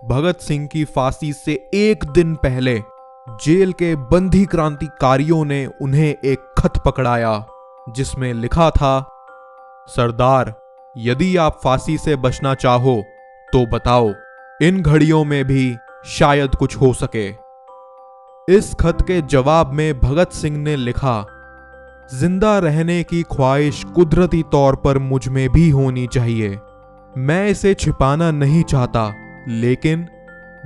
भगत सिंह की फांसी से एक दिन पहले जेल के बंदी क्रांतिकारियों ने उन्हें एक खत पकड़ाया जिसमें लिखा था, सरदार, यदि आप फांसी से बचना चाहो तो बताओ, इन घड़ियों में भी शायद कुछ हो सके। इस खत के जवाब में भगत सिंह ने लिखा, जिंदा रहने की ख्वाहिश कुदरती तौर पर मुझ में भी होनी चाहिए। मैं इसे छिपाना नहीं चाहता, लेकिन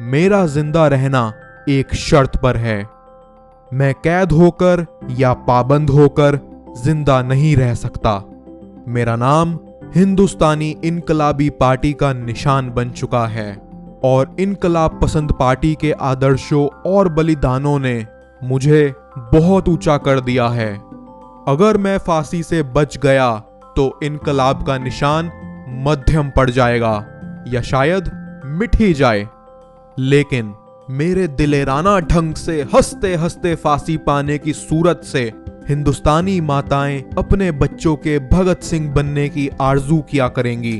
मेरा जिंदा रहना एक शर्त पर है। मैं कैद होकर या पाबंद होकर जिंदा नहीं रह सकता। मेरा नाम हिंदुस्तानी इनकलाबी पार्टी का निशान बन चुका है और इनकलाब पसंद पार्टी के आदर्शों और बलिदानों ने मुझे बहुत ऊंचा कर दिया है। अगर मैं फांसी से बच गया तो इनकलाब का निशान मध्यम पड़ जाएगा या शायद मिट ही जाए, लेकिन मेरे दिलेराना ढंग से हंसते हंसते फांसी पाने की सूरत से हिंदुस्तानी माताएं अपने बच्चों के भगत सिंह बनने की आरजू किया करेंगी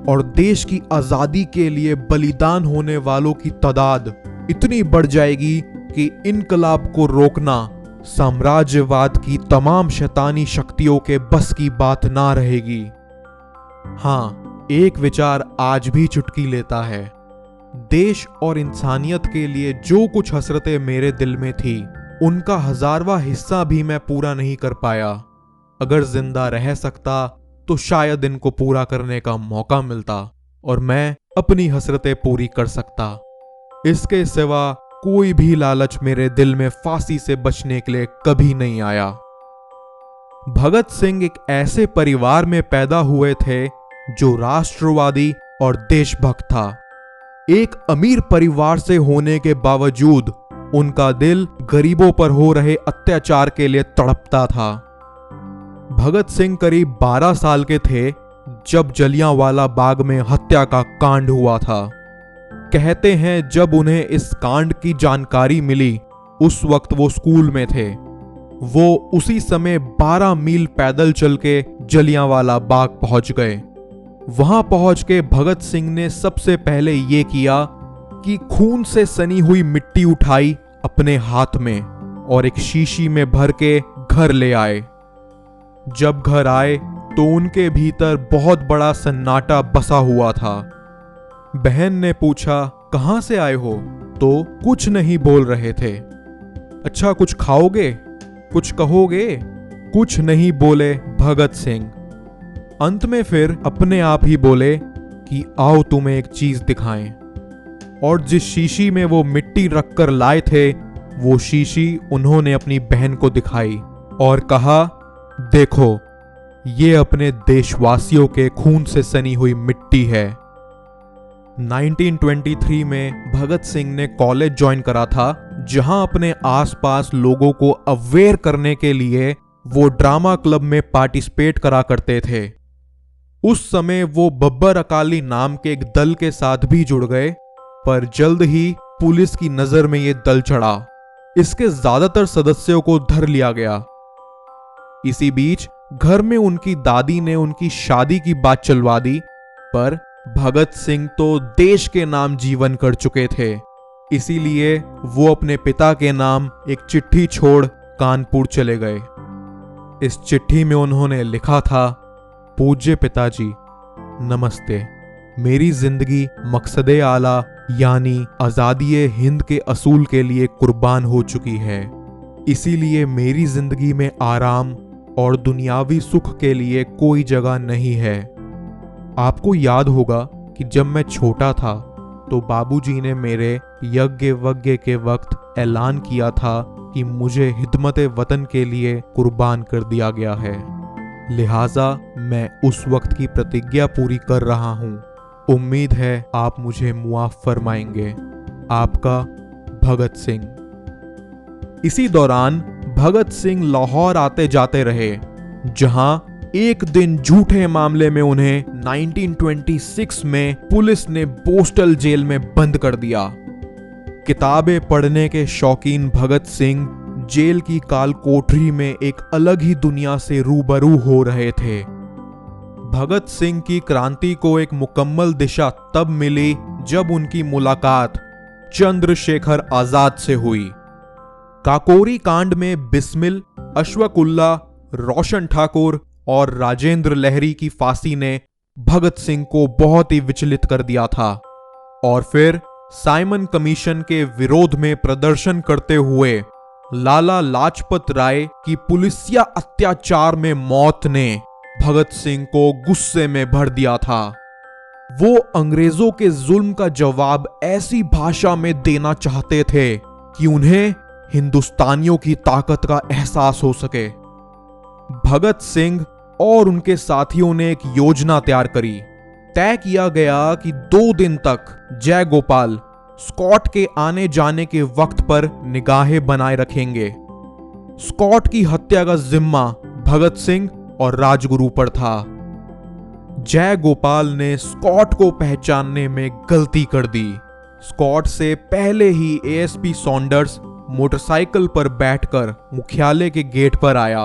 और देश की आजादी के लिए बलिदान होने वालों की तादाद इतनी बढ़ जाएगी कि इनकलाब को रोकना साम्राज्यवाद की तमाम शैतानी शक्तियों के बस की बात ना रहेगी। हाँ, एक विचार आज भी चुटकी लेता है। देश और इंसानियत के लिए जो कुछ हसरतें मेरे दिल में थी, उनका 1000वां हिस्सा भी मैं पूरा नहीं कर पाया। अगर जिंदा रह सकता तो शायद इनको पूरा करने का मौका मिलता और मैं अपनी हसरतें पूरी कर सकता। इसके सिवा कोई भी लालच मेरे दिल में फांसी से बचने के लिए कभी नहीं आया। भगत सिंह एक ऐसे परिवार में पैदा हुए थे जो राष्ट्रवादी और देशभक्त था। एक अमीर परिवार से होने के बावजूद उनका दिल गरीबों पर हो रहे अत्याचार के लिए तड़पता था। भगत सिंह करीब 12 साल के थे जब जलियांवाला बाग में हत्या का कांड हुआ था। कहते हैं जब उन्हें इस कांड की जानकारी मिली, उस वक्त वो स्कूल में थे। वो उसी समय 12 मील पैदल चल के जलियांवाला बाग पहुंच गए। वहां पहुंच के भगत सिंह ने सबसे पहले ये किया कि खून से सनी हुई मिट्टी उठाई अपने हाथ में और एक शीशी में भर के घर ले आए। जब घर आए तो उनके भीतर बहुत बड़ा सन्नाटा बसा हुआ था। बहन ने पूछा, कहां से आए हो? तो कुछ नहीं बोल रहे थे। अच्छा, कुछ खाओगे? कुछ कहोगे? कुछ नहीं बोले भगत सिंह। अंत में फिर अपने आप ही बोले कि आओ तुम्हें एक चीज दिखाएं। और जिस शीशी में वो मिट्टी रखकर लाए थे, वो शीशी उन्होंने अपनी बहन को दिखाई और कहा, देखो, ये अपने देशवासियों के खून से सनी हुई मिट्टी है। 1923 में भगत सिंह ने कॉलेज ज्वाइन करा था, जहां अपने आसपास लोगों को अवेयर करने के लिए वो ड्रामा क्लब में पार्टिसिपेट करा करते थे। उस समय वो बब्बर अकाली नाम के एक दल के साथ भी जुड़ गए, पर जल्द ही पुलिस की नजर में ये दल चढ़ा। इसके ज्यादातर सदस्यों को धर लिया गया। इसी बीच घर में उनकी दादी ने उनकी शादी की बात चलवा दी, पर भगत सिंह तो देश के नाम जीवन कर चुके थे। इसीलिए वो अपने पिता के नाम एक चिट्ठी छोड़ कानपुर चले गए। इस चिट्ठी में उन्होंने लिखा था, पूज्य पिताजी, नमस्ते। मेरी जिंदगी मकसदे आला यानी आजादी हिंद के असूल के लिए कुर्बान हो चुकी है। इसीलिए मेरी जिंदगी में आराम और दुनियावी सुख के लिए कोई जगह नहीं है। आपको याद होगा कि जब मैं छोटा था तो बाबूजी ने मेरे यज्ञ वज्ञ के वक्त ऐलान किया था कि मुझे हिदमत वतन के लिए कुर्बान कर दिया गया है। लिहाजा मैं उस वक्त की प्रतिज्ञा पूरी कर रहा हूं। उम्मीद है आप मुझे मुआफ फरमाएंगे। आपका भगत सिंह। इसी दौरान भगत सिंह लाहौर आते जाते रहे, जहां एक दिन झूठे मामले में उन्हें 1926 में पुलिस ने पोस्टल जेल में बंद कर दिया। किताबें पढ़ने के शौकीन भगत सिंह जेल की काल कोठरी में एक अलग ही दुनिया से रूबरू हो रहे थे। भगत सिंह की क्रांति को एक मुकम्मल दिशा तब मिली जब उनकी मुलाकात चंद्रशेखर आजाद से हुई। काकोरी कांड में बिस्मिल, अशफाकुल्ला, रोशन ठाकुर और राजेंद्र लहरी की फांसी ने भगत सिंह को बहुत ही विचलित कर दिया था और फिर साइमन कमीशन के विरोध में प्रदर्शन करते हुए लाला लाजपत राय की पुलिसिया अत्याचार में मौत ने भगत सिंह को गुस्से में भर दिया था। वो अंग्रेजों के जुल्म का जवाब ऐसी भाषा में देना चाहते थे कि उन्हें हिंदुस्तानियों की ताकत का एहसास हो सके। भगत सिंह और उनके साथियों ने एक योजना तैयार करी। तय किया गया कि 2 दिन तक जय गोपाल स्कॉट के आने जाने के वक्त पर निगाहें बनाए रखेंगे। स्कॉट की हत्या का जिम्मा भगत सिंह और राजगुरु पर था। जय गोपाल ने स्कॉट को पहचानने में गलती कर दी। स्कॉट से पहले ही एएसपी सॉन्डर्स मोटरसाइकिल पर बैठकर मुख्यालय के गेट पर आया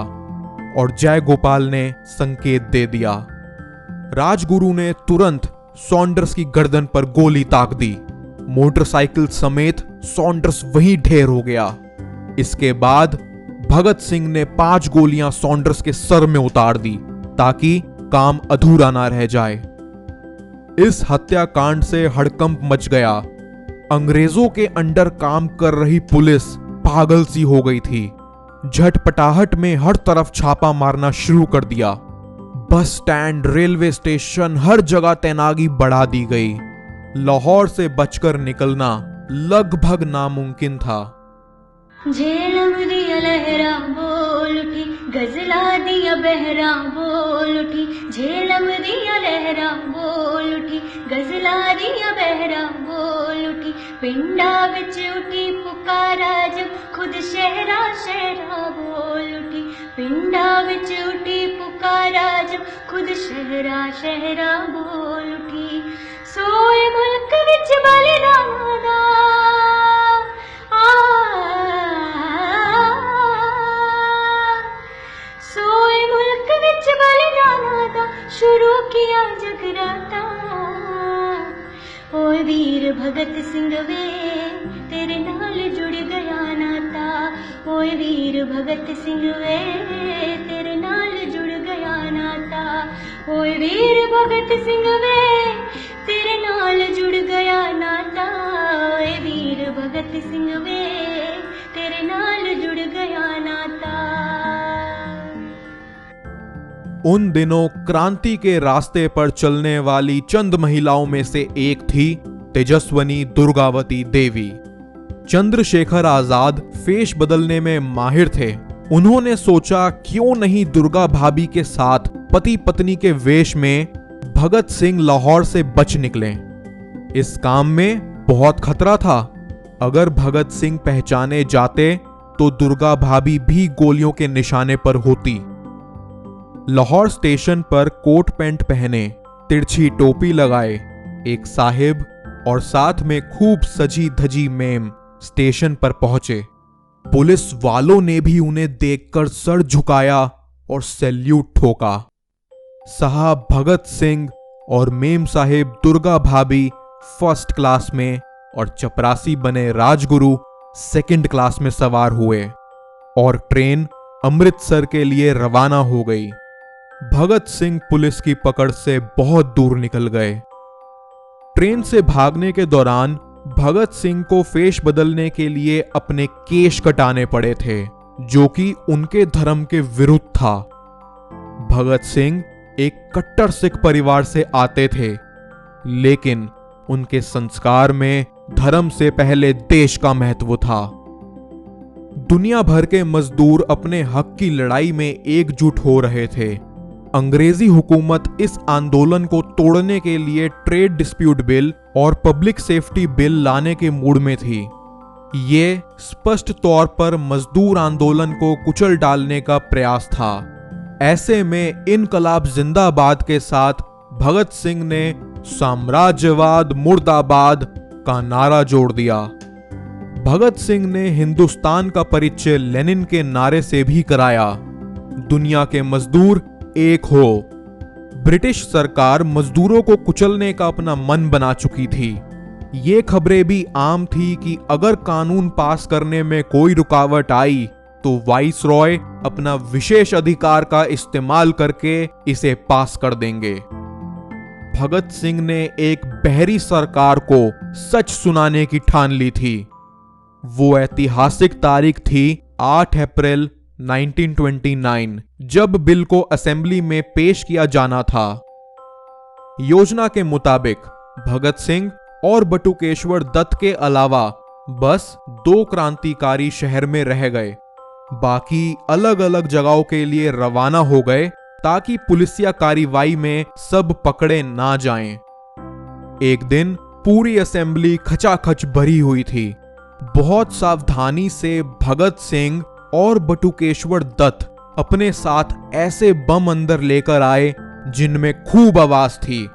और जय गोपाल ने संकेत दे दिया। राजगुरु ने तुरंत सॉन्डर्स की गर्दन पर गोली ताक दी। मोटरसाइकिल समेत सॉन्डर्स वहीं ढेर हो गया। इसके बाद भगत सिंह ने 5 गोलियां सॉन्डर्स के सर में उतार दी ताकि काम अधूरा ना रह जाए। इस हत्याकांड से हड़कंप मच गया। अंग्रेजों के अंडर काम कर रही पुलिस पागल सी हो गई थी। झटपटाहट में हर तरफ छापा मारना शुरू कर दिया। बस स्टैंड, रेलवे स्टेशन, हर जगह तैनागी बढ़ा दी गई। लाहौर से बचकर निकलना लगभग नामुमकिन था। झेलम दिया लहरा बोल उठी, गजला दिया बहरा बोल उठी। झेलम दिया लहरा बोल उठी, गजला दिया बहरा बोल उठी। पिंडा विच उठी पुकारा जब खुद शहरा शहरा बोल उठी। पिंडा विच उठी पुकारा जब खुद शहरा शहरा बोल उठी। सोए मुल्क विच बलिदान दा सोए मुल्क विच बलिदान दा शुरू किया जगराता। ओए वीर भगत सिंह वे तेरे नाल जुड़ गया नाता। ओए वीर भगत सिंह वे तेरे नाल जुड़ गया नाता। ओए वीर भगत सिंह वे तेरे नाल जुड़ गया नाता। ओए वीर भगत सिंह वे तेरे नाल जुड़ गया नाता। उन दिनों क्रांति के रास्ते पर चलने वाली चंद महिलाओं में से एक थी तेजस्वनी दुर्गावती देवी। चंद्रशेखर आजाद फेस बदलने में माहिर थे। उन्होंने सोचा क्यों नहीं दुर्गा भाभी के साथ पति पत्नी के वेश में भगत सिंह लाहौर से बच निकले। इस काम में बहुत खतरा था। अगर भगत सिंह पहचाने जाते तो दुर्गा भाभी भी गोलियों के निशाने पर होती। लाहौर स्टेशन पर कोट पैंट पहने, तिरछी टोपी लगाए एक साहिब और साथ में खूब सजी धजी मेम स्टेशन पर पहुंचे। पुलिस वालों ने भी उन्हें देखकर सर झुकाया और सैल्यूट ठोका। साहब भगत सिंह और मेम साहिब दुर्गा भाभी फर्स्ट क्लास में और चपरासी बने राजगुरु सेकंड क्लास में सवार हुए और ट्रेन अमृतसर के लिए रवाना हो गई। भगत सिंह पुलिस की पकड़ से बहुत दूर निकल गए। ट्रेन से भागने के दौरान भगत सिंह को फेस बदलने के लिए अपने केश कटाने पड़े थे, जो कि उनके धर्म के विरुद्ध था। भगत सिंह एक कट्टर सिख परिवार से आते थे, लेकिन उनके संस्कार में धर्म से पहले देश का महत्व था। दुनिया भर के मजदूर अपने हक की लड़ाई में एकजुट हो रहे थे। अंग्रेजी हुकूमत इस आंदोलन को तोड़ने के लिए ट्रेड डिस्प्यूट बिल और पब्लिक सेफ्टी बिल लाने के मूड में थी। ये स्पष्ट तौर पर मजदूर आंदोलन को कुचल डालने का प्रयास था। ऐसे में इनकलाब जिंदाबाद के साथ भगत सिंह ने साम्राज्यवाद मुर्दाबाद का नारा जोड़ दिया। भगत सिंह ने हिंदुस्तान का परिचय लेनिन के नारे से भी कराया, दुनिया के मजदूर एक हो। ब्रिटिश सरकार मजदूरों को कुचलने का अपना मन बना चुकी थी। ये खबरें भी आम थी कि अगर कानून पास करने में कोई रुकावट आई तो वाइसरॉय अपना विशेष अधिकार का इस्तेमाल करके इसे पास कर देंगे। भगत सिंह ने एक बहरी सरकार को सच सुनाने की ठान ली थी। वो ऐतिहासिक तारीख थी 8 अप्रैल 1929, जब बिल को असेंबली में पेश किया जाना था। योजना के मुताबिक भगत सिंह और बटुकेश्वर दत्त के अलावा बस 2 क्रांतिकारी शहर में रह गए, बाकी अलग अलग जगहों के लिए रवाना हो गए ताकि पुलिसिया कार्रवाई में सब पकड़े ना जाएं। एक दिन पूरी असेंबली खचाखच भरी हुई थी। बहुत सावधानी से भगत सिंह और बटुकेश्वर दत्त अपने साथ ऐसे बम अंदर लेकर आए जिनमें खूब आवाज थी,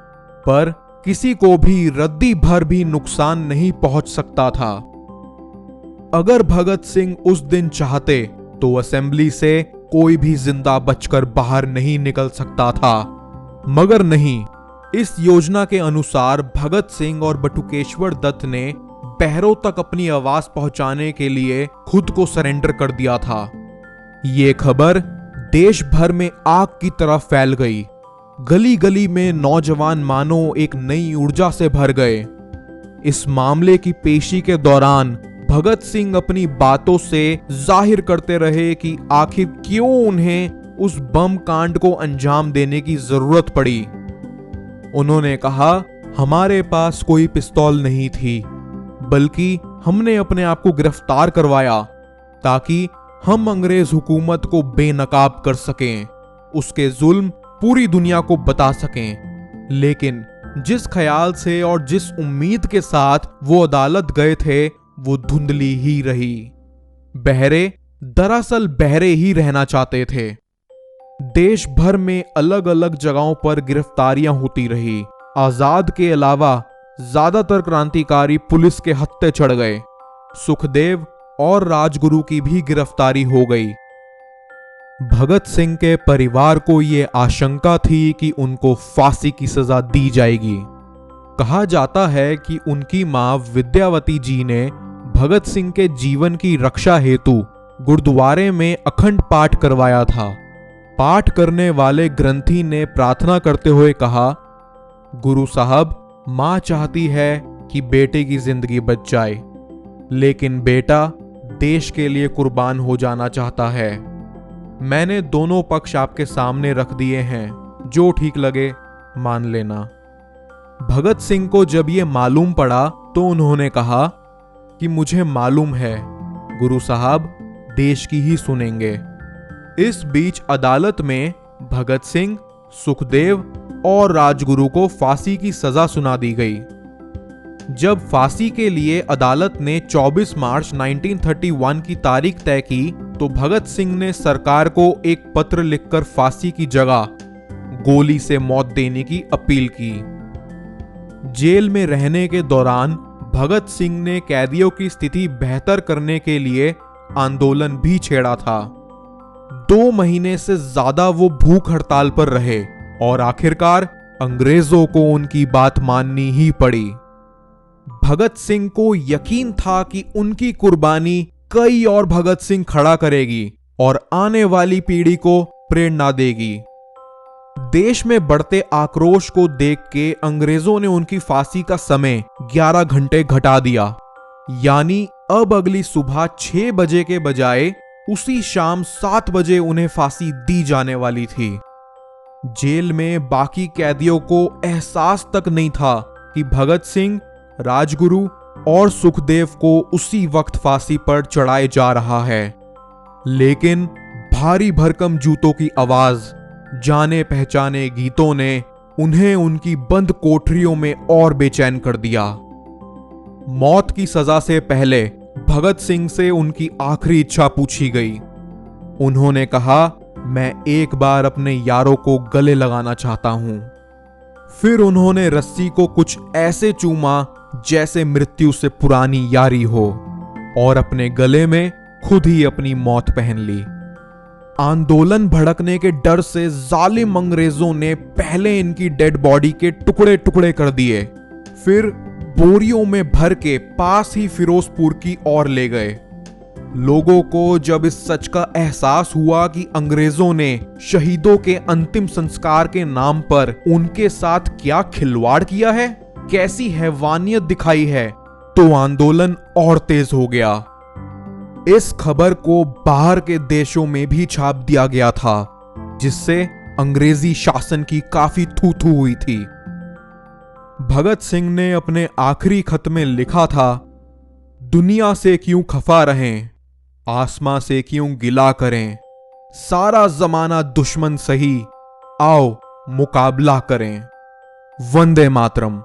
पर किसी को भी रद्दी भर भी नुकसान नहीं पहुंच सकता था। अगर भगत सिंह उस दिन चाहते तो असेंबली से कोई भी जिंदा बचकर बाहर नहीं निकल सकता था, मगर नहीं। इस योजना के अनुसार भगत सिंह और बटुकेश्वर दत्त ने बहरों तक अपनी आवाज पहुंचाने के लिए खुद को सरेंडर कर दिया था। ये खबर देश भर में आग की तरह फैल गई। गली गली में नौजवान मानो एक नई ऊर्जा से भर गए। इस मामले की पेशी के दौरान भगत सिंह अपनी बातों से जाहिर करते रहे कि आखिर क्यों उन्हें उस बम कांड को अंजाम देने की जरूरत पड़ी। उन्होंने कहा, हमारे पास कोई पिस्तौल नहीं थी, बल्कि हमने अपने आप को गिरफ्तार करवाया ताकि हम अंग्रेज हुकूमत को बेनकाब कर सकें, उसके जुल्म पूरी दुनिया को बता सकें। लेकिन जिस ख्याल से और जिस उम्मीद के साथ वो अदालत गए थे वो धुंधली ही रही। बहरे दरअसल बहरे ही रहना चाहते थे। देश भर में अलग अलग जगहों पर गिरफ्तारियां होती रही। आजाद के अलावा ज्यादातर क्रांतिकारी पुलिस के हत्थे चढ़ गए। सुखदेव और राजगुरु की भी गिरफ्तारी हो गई। भगत सिंह के परिवार को यह आशंका थी कि उनको फांसी की सजा दी जाएगी। कहा जाता है कि उनकी मां विद्यावती जी ने भगत सिंह के जीवन की रक्षा हेतु गुरुद्वारे में अखंड पाठ करवाया था। पाठ करने वाले ग्रंथी ने प्रार्थना करते हुए कहा, गुरु साहब, मां चाहती है कि बेटे की जिंदगी बच जाए, लेकिन बेटा देश के लिए कुर्बान हो जाना चाहता है। मैंने दोनों पक्ष आपके सामने रख दिए हैं, जो ठीक लगे मान लेना। भगत सिंह को जब यह मालूम पड़ा तो उन्होंने कहा कि मुझे मालूम है गुरु साहब देश की ही सुनेंगे। इस बीच अदालत में भगत सिंह, सुखदेव और राजगुरु को फांसी की सजा सुना दी गई। जब फांसी के लिए अदालत ने 24 मार्च 1931 की तारीख तय की तो भगत सिंह ने सरकार को एक पत्र लिखकर फांसी की जगह गोली से मौत देने की अपील की। जेल में रहने के दौरान भगत सिंह ने कैदियों की स्थिति बेहतर करने के लिए आंदोलन भी छेड़ा था। 2 महीने से ज्यादा वो भूख हड़ताल पर रहे और आखिरकार अंग्रेजों को उनकी बात माननी ही पड़ी। भगत सिंह को यकीन था कि उनकी कुर्बानी कई और भगत सिंह खड़ा करेगी और आने वाली पीढ़ी को प्रेरणा देगी। देश में बढ़ते आक्रोश को देख के अंग्रेजों ने उनकी फांसी का समय 11 घंटे घटा दिया, यानी अब अगली सुबह 6 बजे के बजाय उसी शाम 7 बजे उन्हें फांसी दी जाने वाली थी। जेल में बाकी कैदियों को एहसास तक नहीं था कि भगत सिंह, राजगुरु और सुखदेव को उसी वक्त फांसी पर चढ़ाए जा रहा है। लेकिन भारी भरकम जूतों की आवाज, जाने पहचाने गीतों ने उन्हें उनकी बंद कोठरियों में और बेचैन कर दिया। मौत की सजा से पहले भगत सिंह से उनकी आखिरी इच्छा पूछी गई। उन्होंने कहा, मैं एक बार अपने यारों को गले लगाना चाहता हूं। फिर उन्होंने रस्सी को कुछ ऐसे चूमा जैसे मृत्यु से पुरानी यारी हो और अपने गले में खुद ही अपनी मौत पहन ली। आंदोलन भड़कने के डर से जालिम अंग्रेजों ने पहले इनकी डेड बॉडी के टुकड़े टुकड़े कर दिए, फिर बोरियों में भर के पास ही फिरोजपुर की ओर ले गए। लोगों को जब इस सच का एहसास हुआ कि अंग्रेजों ने शहीदों के अंतिम संस्कार के नाम पर उनके साथ क्या खिलवाड़ किया है, कैसी हैवानियत दिखाई है, तो आंदोलन और तेज हो गया। इस खबर को बाहर के देशों में भी छाप दिया गया था, जिससे अंग्रेजी शासन की काफी थू-थू हुई थी। भगत सिंह ने अपने आखिरी खत में लिखा था, दुनिया से क्यों खफा रहें, आसमां से क्यों गिला करें, सारा जमाना दुश्मन सही, आओ मुकाबला करें। वंदे मातरम।